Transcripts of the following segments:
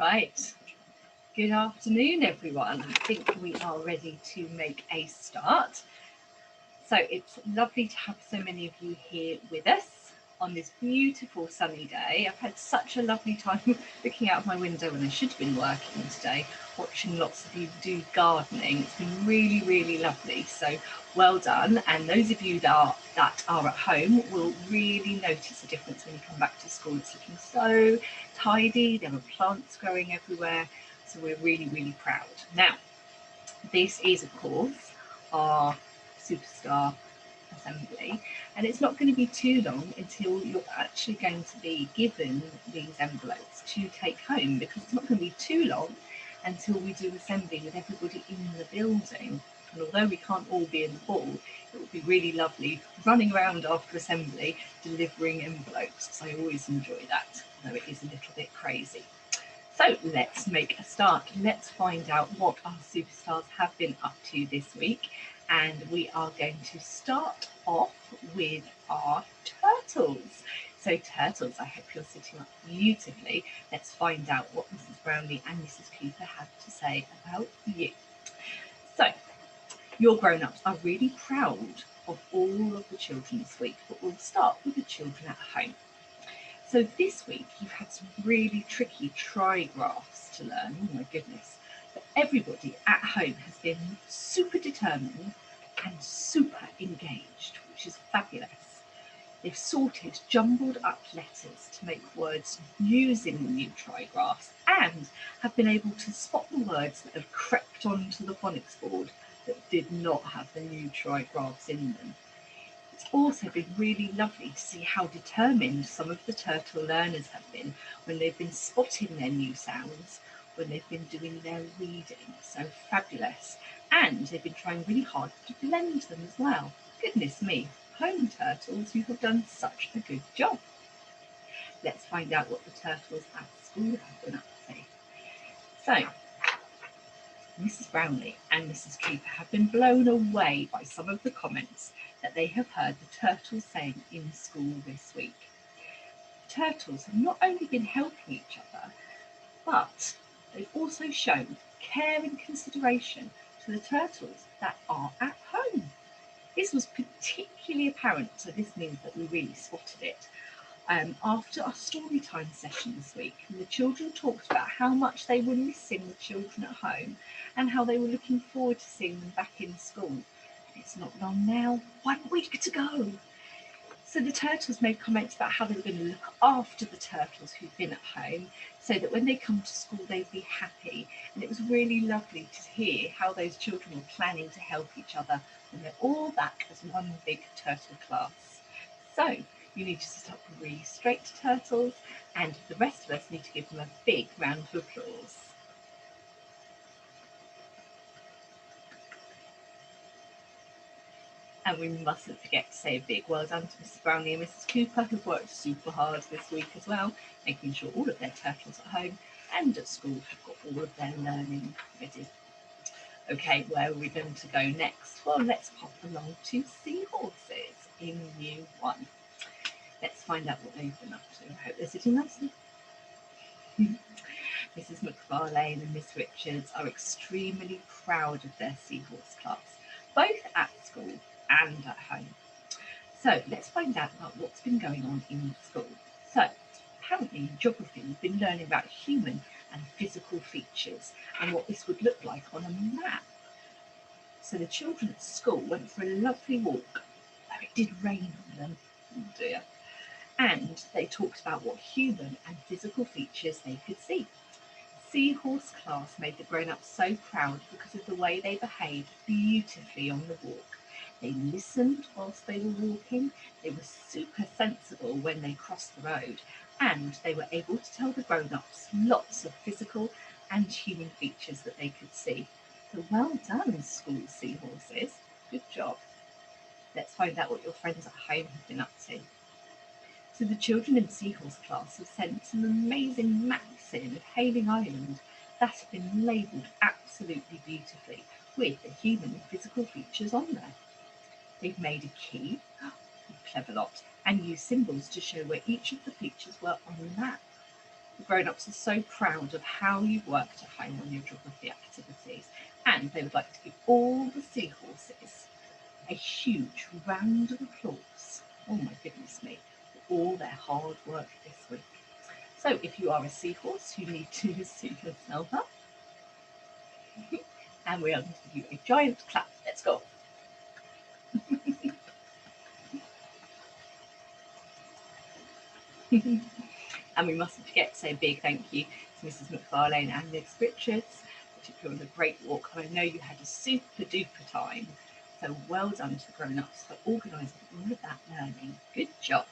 Right, good afternoon everyone. I think we are ready to make a start. So it's lovely to have so many of you here with us on this beautiful sunny day. I've had such a lovely time looking out of my window when I should have been working today, watching lots of you do gardening. It's been really, really lovely. So well done. And those of you that are at home will really notice a difference when you come back to school. It's looking so tidy. There are plants growing everywhere. So we're really, really proud. Now, this is, of course, our superstar assembly, and it's not going to be too long until you're actually going to be given these envelopes to take home, because it's not going to be too long until we do assembly with everybody in the building. And although we can't all be in the hall, it would be really lovely running around after assembly delivering envelopes, because I always enjoy that, though it is a little bit crazy. So let's make a start. Let's find out what our superstars have been up to this week. And we are going to start off with our turtles. So turtles, I hope you're sitting up beautifully. Let's find out what Mrs. Brownlee and Mrs. Cooper have to say about you. So your grown-ups are really proud of all of the children this week, but we'll start with the children at home. So this week you've had some really tricky trigraphs to learn, oh my goodness. But everybody at home has been super determined and super engaged, which is fabulous. They've sorted jumbled up letters to make words using the new trigraphs, and have been able to spot the words that have crept onto the phonics board that did not have the new trigraphs in them. It's also been really lovely to see how determined some of the turtle learners have been when they've been spotting their new sounds, when they've been doing their reading. So fabulous. And they've been trying really hard to blend them as well. Goodness me, home turtles, you have done such a good job. Let's find out what the turtles at school have been up to. So, Mrs. Brownlee and Mrs. Cooper have been blown away by some of the comments that they have heard the turtles saying in school this week. The turtles have not only been helping each other, but they've also shown care and consideration to the turtles that are at home. This was particularly apparent, so this means that we really spotted it. After our story time session this week, the children talked about how much they were missing the children at home and how they were looking forward to seeing them back in school. And it's not long now, 1 week to go. So the turtles made comments about how they were going to look after the turtles who've been at home, so that when they come to school they'd be happy. And it was really lovely to hear how those children were planning to help each other when they're all back as one big turtle class. So you need to sit up really straight, turtles, and the rest of us need to give them a big round of applause. And we mustn't forget to say a big well done to Mrs. Brownlee and Mrs. Cooper, who've worked super hard this week as well, making sure all of their turtles at home and at school have got all of their learning ready. Okay, where are we going to go next? Well, let's pop along to Seahorses in Year 1. Let's find out what they've been up to. I hope they're sitting nicely. Mrs. McFarlane and Miss Richards are extremely proud of their Seahorse class, both at school and at home. So let's find out about what's been going on in school. So apparently in geography we've been learning about human and physical features and what this would look like on a map. So the children at school went for a lovely walk, though it did rain on them, oh dear. And they talked about what human and physical features they could see. Seahorse class made the grown-ups so proud because of the way they behaved beautifully on the walk. They listened whilst they were walking, they were super sensible when they crossed the road, and they were able to tell the grown-ups lots of physical and human features that they could see. So well done, school Seahorses. Good job. Let's find out what your friends at home have been up to. So the children in Seahorse class have sent some amazing maps in of Hayling Island that have been labelled absolutely beautifully with the human and physical features on there. They've made a key, clever lot, and used symbols to show where each of the features were on the map. The grown-ups are so proud of how you've worked at home on your geography activities, and they would like to give all the seahorses a huge round of applause. Oh my goodness me, for all their hard work this week. So if you are a seahorse, you need to suit yourself up. And we are going to give you a giant clap. Let's go. And we mustn't forget to say a big thank you to Mrs. McFarlane and Miss Richards, particularly on a great walk. I know you had a super duper time. So well done to the grown-ups for organising all of that learning. Good job.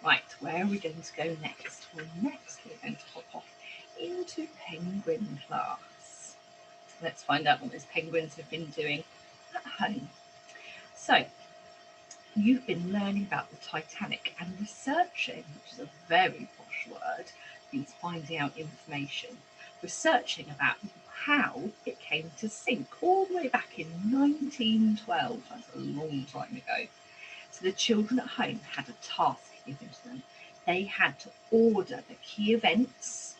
Right, where are we going to go next? Well, next we're going to hop off into penguin class. Let's find out what those penguins have been doing at home. So, you've been learning about the Titanic and researching, which is a very posh word, means finding out information. Researching about how it came to sink all the way back in 1912. That's a long time ago. So the children at home had a task given to them. They had to order the key events,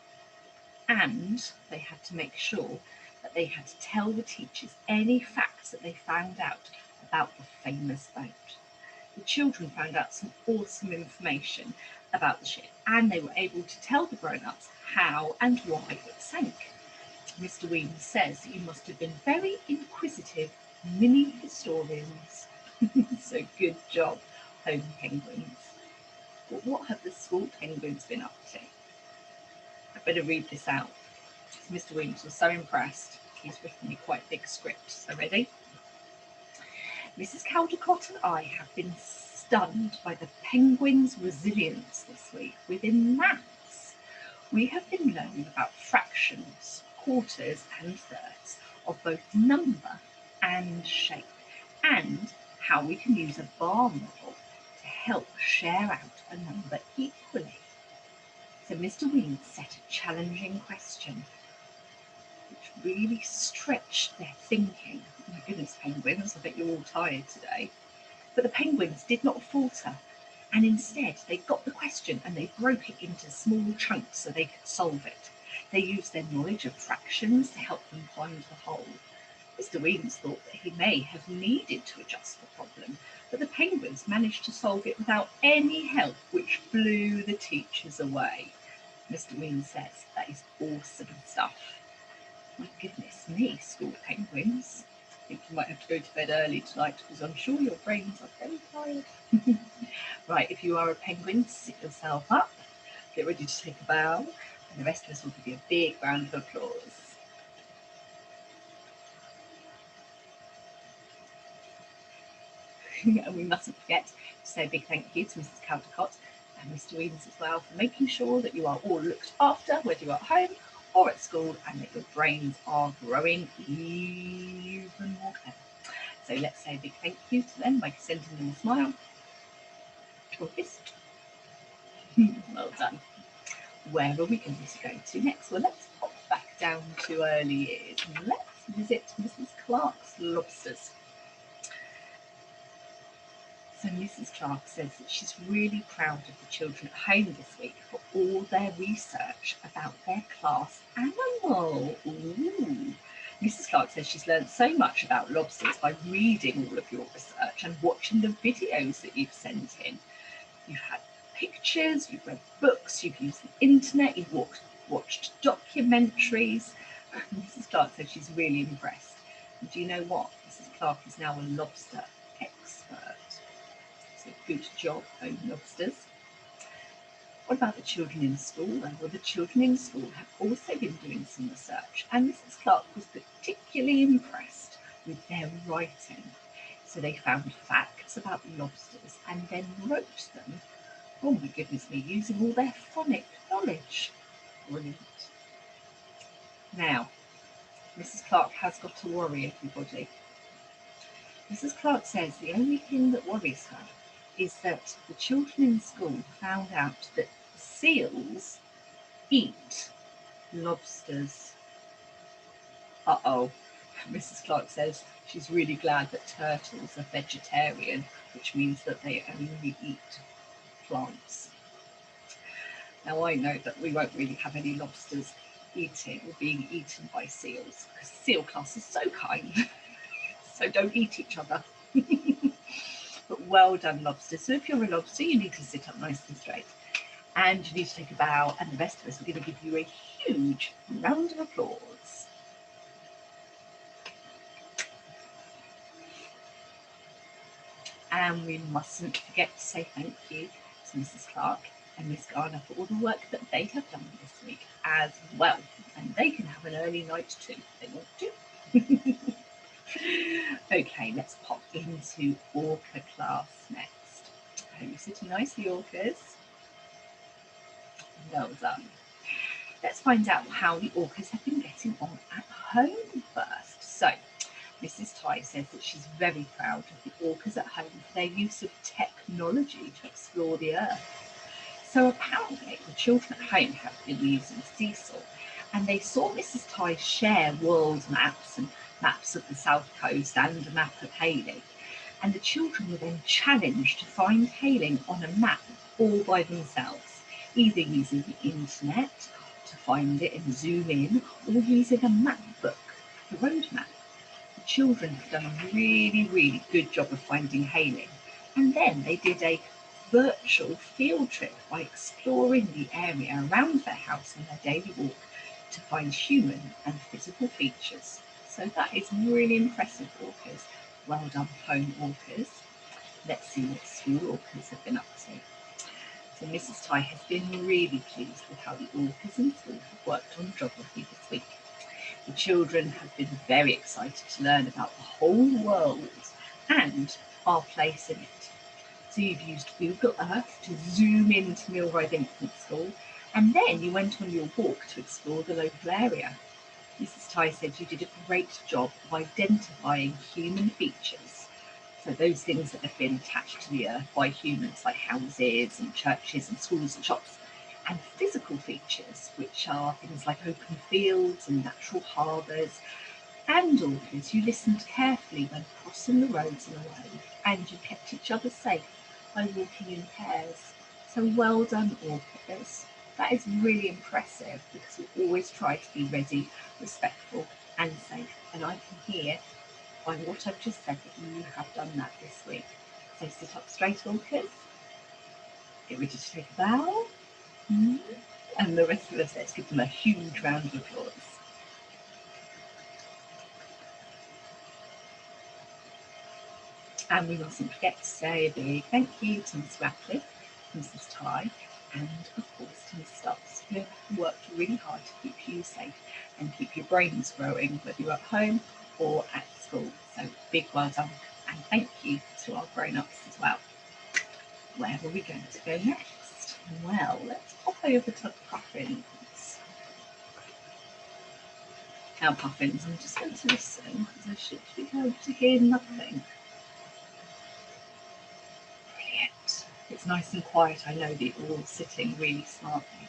and they had to make sure that they had to tell the teachers any facts that they found out about the famous boat. The children found out some awesome information about the ship, and they were able to tell the grown-ups how and why it sank. Mr. Weems says that you must have been very inquisitive mini historians. So good job, home penguins. But what have the school penguins been up to? I better read this out. So Mr. Weems was so impressed, he's written me quite a big script. So ready? Mrs. Caldecott and I have been stunned by the penguins' resilience this week within maths. We have been learning about fractions, quarters and thirds of both number and shape, and how we can use a bar model to help share out a number equally. So Mr. Weems set a challenging question which really stretched their thinking. Oh my goodness, penguins, I bet you're all tired today. But the penguins did not falter, and instead they got the question and they broke it into small chunks so they could solve it. They used their knowledge of fractions to help them find the whole. Mr. Weems thought that he may have needed to adjust the problem, but the penguins managed to solve it without any help, which blew the teachers away. Mr. Weems says that is awesome stuff. My goodness me, school penguins. I think you might have to go to bed early tonight because I'm sure your brains are very tired. Right, if you are a penguin, sit yourself up, get ready to take a bow, and the rest of us will give you a big round of applause. And we mustn't forget to say a big thank you to Mrs. Caldecott and Mr. Weems as well for making sure that you are all looked after, whether you're at home or at school, and that your brains are growing even more clever. So let's say a big thank you to them by sending them a smile or a fist. Well done. Where are we going to go to next? Well, let's pop back down to early years and let's visit Mrs. Clark's Lobsters. So Mrs. Clark says that she's really proud of the children at home this week for all their research about their class animal. Ooh. Mrs. Clark says she's learned so much about lobsters by reading all of your research and watching the videos that you've sent in. You've had pictures, you've read books, you've used the internet, you've watched documentaries. Mrs. Clark says she's really impressed. And do you know what? Mrs. Clark is now a lobster expert. So good job, home lobsters. What about the children in school then? Well, the children in school have also been doing some research, and Mrs. Clark was particularly impressed with their writing. So they found facts about lobsters and then wrote them, oh my goodness me, using all their phonic knowledge. Brilliant. Now, Mrs. Clark has got to worry everybody. Mrs. Clark says the only thing that worries her is that the children in school found out that seals eat lobsters. Uh-oh. Mrs. Clark says she's really glad that turtles are vegetarian, which means that they only eat plants. Now I know that we won't really have any lobsters eating or being eaten by seals because seal class is so kind. So don't eat each other. But well done, lobsters. So if you're a lobster, you need to sit up nice and straight. And you need to take a bow, and the rest of us are going to give you a huge round of applause. And we mustn't forget to say thank you to Mrs. Clark and Miss Garner for all the work that they have done this week as well. And they can have an early night too if they want to. Okay, let's pop into Orca class next. Are you sitting nicely, Orcas? Well done. Let's find out how the Orcas have been getting on at home first. So, Mrs. Ty says that she's very proud of the Orcas at home for their use of technology to explore the earth. So apparently the children at home have been using Seesaw, and they saw Mrs. Ty share world maps and maps of the south coast and a map of Hailing. And the children were then challenged to find Hailing on a map all by themselves, either using the internet to find it and zoom in, or using a map book, the road map. The children have done a really, really good job of finding Hailing. And then they did a virtual field trip by exploring the area around their house on their daily walk to find human and physical features. So that is really impressive, Orcas. Well done, home Orcas. Let's see what school Orcas have been up to. So Mrs. Ty has been really pleased with how the Orcas in school have worked on geography this week. The children have been very excited to learn about the whole world and our place in it. So you've used Google Earth to zoom into Milroy Infant School, and then you went on your walk to explore the local area. Mrs. Ty said you did a great job of identifying human features. So those things that have been attached to the earth by humans, like houses and churches and schools and shops, and physical features, which are things like open fields and natural harbours. And Orcas, you listened carefully when crossing the roads in a wave, and you kept each other safe by walking in pairs. So well done, Orcas. That is really impressive because we always try to be ready, respectful, and safe. And I can hear by what I've just said that you have done that this week. So sit up straight, Orcas. Get ready to take a bow. And the rest of us, let's give them a huge round of applause. And we mustn't forget to say a big thank you to Miss Ratcliffe, Mrs. Ty, and of course to Miss Stubbs, who have worked really hard to keep you safe and keep your brains growing, whether you're at home or at school. So big well done, and thank you to our grown-ups as well. Where are we going to go next? Well, let's pop over to Puffins. Now, Puffins, I'm just going to listen because I should be able to hear nothing. Brilliant. It's nice and quiet. I know that you're all sitting really smartly.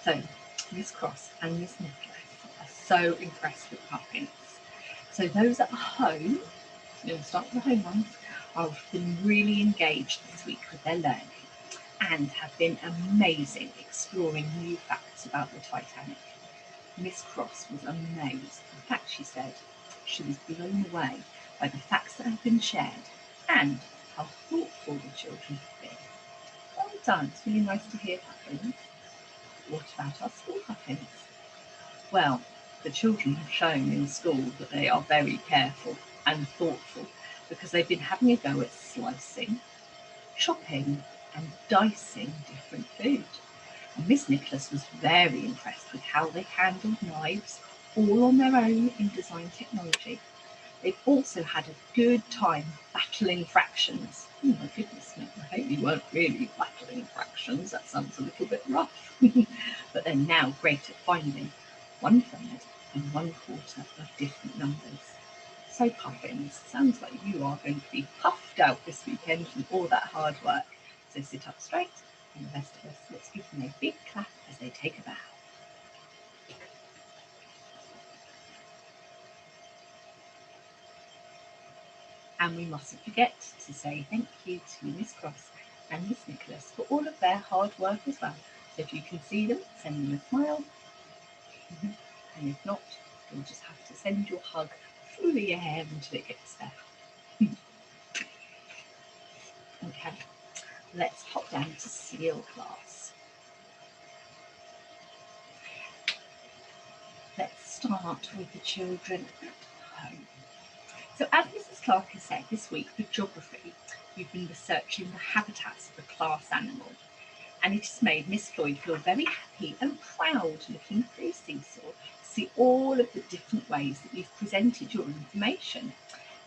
So, Miss Cross and Miss Nicholas are so impressed with Puffins. So those at home, we'll start with the home ones, have been really engaged this week with their learning and have been amazing exploring new facts about the Titanic. Miss Cross was amazed. In fact, she said she was blown away by the facts that have been shared and how thoughtful the children have been. Well done, it's really nice to hear, Puffins. What about our school Puffins? Well, the children have shown in school that they are very careful and thoughtful because they've been having a go at slicing, chopping and dicing different food. And Miss Nicholas was very impressed with how they handled knives all on their own in design technology. They've also had a good time battling fractions. Oh my goodness, Nick, I hope you weren't really battling fractions. That sounds a little bit rough. But they're now great at finding 1/3 and 1/4 of different numbers. So Puffins, sounds like you are going to be puffed out this weekend from all that hard work. So sit up straight, and the rest of us, let's give them a big clap as they take a bow. And we mustn't forget to say thank you to Miss Cross and Miss Nicholas for all of their hard work as well. If you can see them, send them a smile. And if not, you'll just have to send your hug through the air until it gets there. Okay, let's hop down to seal class. Let's start with the children at home. So as Mrs. Clark has said, this week for geography, you've been researching the habitats of a class animal. And it has made Miss Floyd feel very happy and proud looking through Seesaw to see all of the different ways that you've presented your information.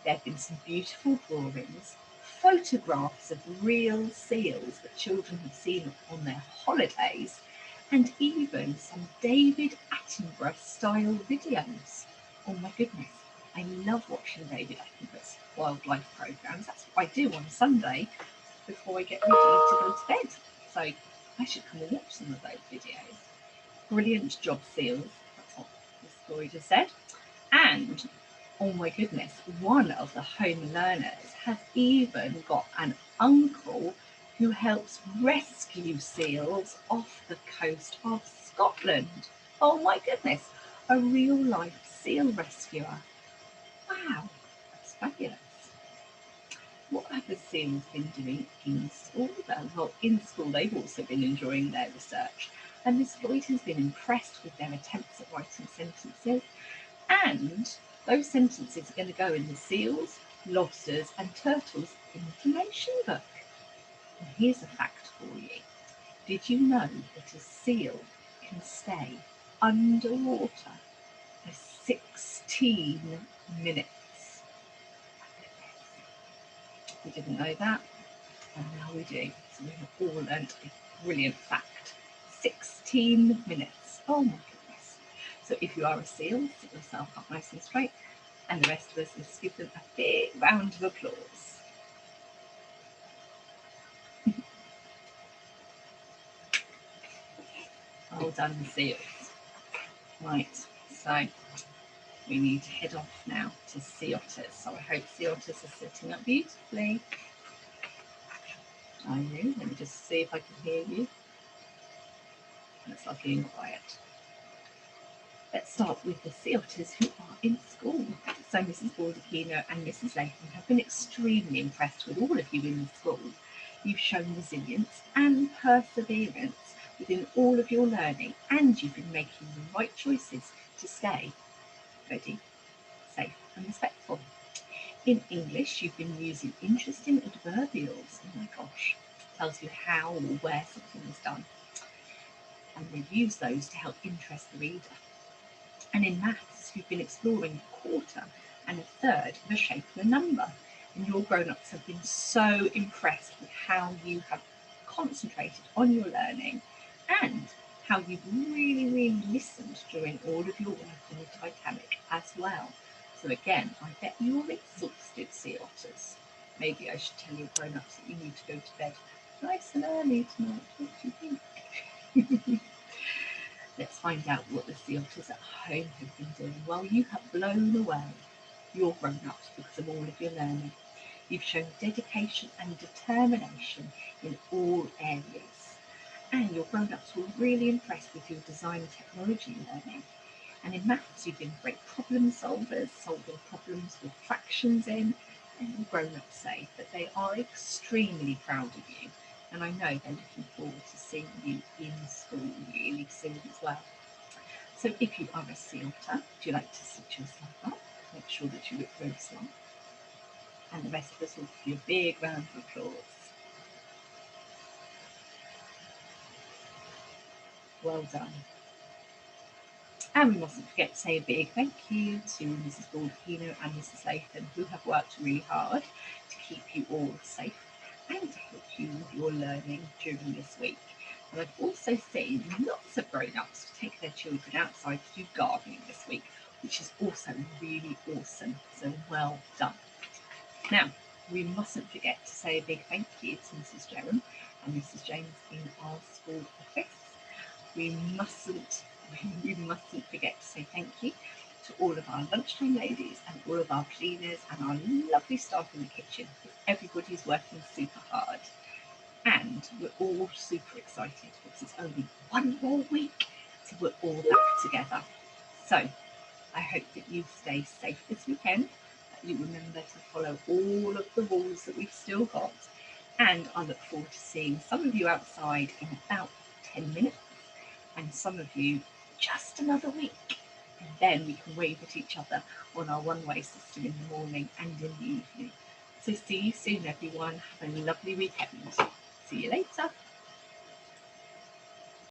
There have been some beautiful drawings, photographs of real seals that children have seen on their holidays, and even some David Attenborough style videos. Oh my goodness, I love watching David Attenborough's wildlife programmes. That's what I do on Sunday before I get ready to go to bed. So I should come and watch some of those videos. Brilliant job, seals. That's what Miss Floyd has said. And oh my goodness, one of the home learners has even got an uncle who helps rescue seals off the coast of Scotland. Oh my goodness, a real life seal rescuer. Wow, that's fabulous. What have the seals been doing in school then? Well, in school they've also been enjoying their research, and Miss Floyd has been impressed with their attempts at writing sentences, and those sentences are going to go in the seals, lobsters and turtles information book. And here's a fact for you. Did you know that a seal can stay underwater for 16 minutes? We didn't know that, and now we do. So we have all learned a brilliant fact. 16 minutes. Oh my goodness. So if you are a seal, sit yourself up nice and straight, and the rest of us, let's give them a big round of applause. Well done, seals. Right, so we need to head off now to sea otters. So I hope sea otters are sitting up beautifully. Are you? Let me just see if I can hear you. It's lovely and quiet. Let's start with the sea otters who are in school. So Mrs. Baldacchino and Mrs. Latham have been extremely impressed with all of you in the school. You've shown resilience and perseverance within all of your learning, and you've been making the right choices to stay ready, safe and respectful. In English, you've been using interesting adverbials. Oh my gosh, tells you how or where something is done. And we've used those to help interest the reader. And in maths, you've been exploring a quarter and a third of a shape of a number. And your grown-ups have been so impressed with how you have concentrated on your learning and how you've really listened during all of your work on the Titanic as well. So again, I bet you're exhausted, sea otters. Maybe I should tell your grown-ups that you need to go to bed nice and early tonight. What do you think? Let's find out what the sea otters at home have been doing. Well, you have blown away your grown-ups because of all of your learning. You've shown dedication and determination in all areas. And your grown-ups were really impressed with your design and technology learning. And in maths, you've been great problem solvers, solving problems with fractions in. And your grown-ups say that they are extremely proud of you. And I know they're looking forward to seeing you in school really soon as well. So if you are a sea otter, would you like to sit yourself up? Make sure that you look very smart. And the rest of us will give you a big round of applause. Well done. And we mustn't forget to say a big thank you to Mrs. Baldacchino and Mrs. Latham, who have worked really hard to keep you all safe and to help you with your learning during this week. And I've also seen lots of grown-ups take their children outside to do gardening this week, which is also really awesome. So well done. Now, we mustn't forget to say a big thank you to Mrs. Jerram and Mrs. James in our school office. We mustn't forget to say thank you to all of our lunchtime ladies and all of our cleaners and our lovely staff in the kitchen. Everybody's working super hard. And we're all super excited because it's only one more week till we're all back together. So I hope that you stay safe this weekend, that you remember to follow all of the rules that we've still got, and I look forward to seeing some of you outside in about 10 minutes, and some of you just another week. And then we can wave at each other on our one-way system in the morning and in the evening. So see you soon, everyone. Have a lovely weekend. See you later.